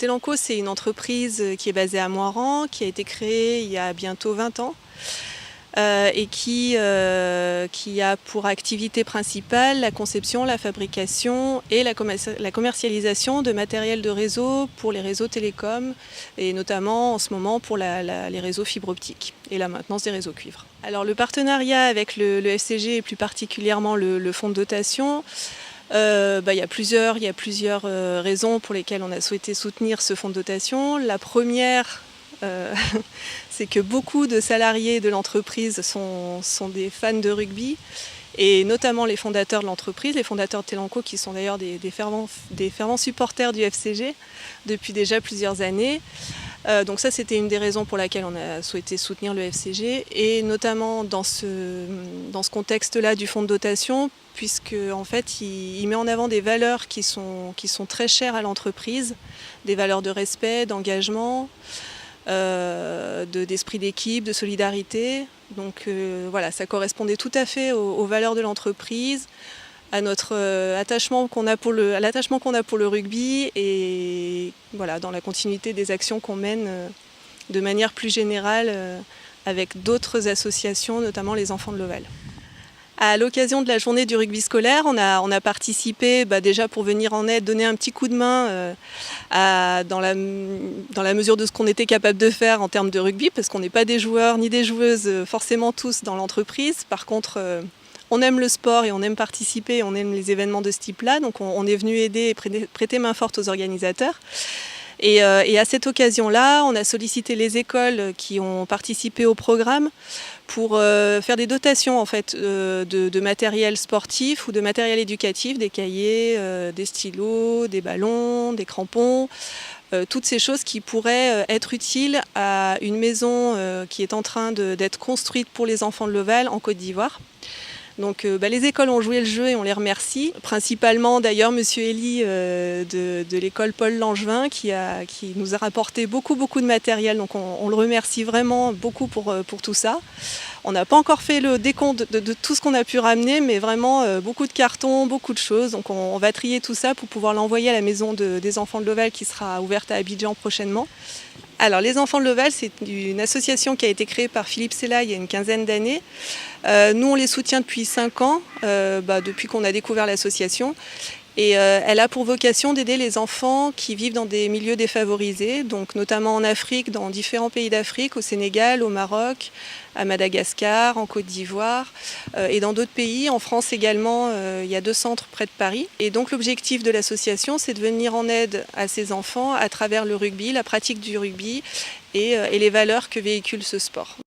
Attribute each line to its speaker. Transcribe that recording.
Speaker 1: Telenco, c'est une entreprise qui est basée à Moirans, qui a été créée il y a bientôt 20 ans et qui a pour activité principale la conception, la fabrication et la commercialisation de matériel de réseau pour les réseaux télécoms et notamment en ce moment pour les réseaux fibre optique et la maintenance des réseaux cuivre. Alors le partenariat avec le FCG et plus particulièrement le fonds de dotation, il y a plusieurs raisons pour lesquelles on a souhaité soutenir ce fonds de dotation. La première, c'est que beaucoup de salariés de l'entreprise sont des fans de rugby et notamment les fondateurs de l'entreprise, les fondateurs de Telenco qui sont d'ailleurs des fervents supporters du FCG depuis déjà plusieurs années. Donc ça, c'était une des raisons pour laquelle on a souhaité soutenir le FCG et notamment dans ce contexte-là du fonds de dotation, puisque en fait, il met en avant des valeurs qui sont très chères à l'entreprise, des valeurs de respect, d'engagement, d'esprit d'équipe, de solidarité. Donc voilà, ça correspondait tout à fait aux valeurs de l'entreprise, à notre attachement qu'on a pour le rugby et voilà, dans la continuité des actions qu'on mène de manière plus générale avec d'autres associations, notamment les enfants de l'Oval. À l'occasion de la journée du rugby scolaire, on a participé déjà pour venir en aide, donner un petit coup de main dans la mesure de ce qu'on était capable de faire en termes de rugby, parce qu'on n'est pas des joueurs ni des joueuses forcément tous dans l'entreprise. Par contre, on aime le sport et on aime participer, on aime les événements de ce type-là, donc on est venu aider et prêter main forte aux organisateurs. Et à cette occasion-là, on a sollicité les écoles qui ont participé au programme pour faire des dotations en fait, de matériel sportif ou de matériel éducatif, des cahiers, des stylos, des ballons, des crampons, toutes ces choses qui pourraient être utiles à une maison qui est en train d'être construite pour les enfants de l'Oval en Côte d'Ivoire. Donc les écoles ont joué le jeu et on les remercie. Principalement d'ailleurs Monsieur Elie de l'école Paul Langevin qui nous a rapporté beaucoup de matériel. Donc on le remercie vraiment beaucoup pour tout ça. On n'a pas encore fait le décompte de tout ce qu'on a pu ramener, mais vraiment beaucoup de cartons, beaucoup de choses. Donc on va trier tout ça pour pouvoir l'envoyer à la maison des enfants de l'Oval qui sera ouverte à Abidjan prochainement. Alors, les Enfants de l'Oval, c'est une association qui a été créée par Philippe Sella il y a une quinzaine d'années. Nous, on les soutient depuis 5 ans, depuis qu'on a découvert l'association. Et elle a pour vocation d'aider les enfants qui vivent dans des milieux défavorisés, donc notamment en Afrique, dans différents pays d'Afrique, au Sénégal, au Maroc, à Madagascar, en Côte d'Ivoire et dans d'autres pays. En France également, il y a 2 centres près de Paris. Et donc l'objectif de l'association, c'est de venir en aide à ces enfants à travers le rugby, la pratique du rugby et les valeurs que véhicule ce sport.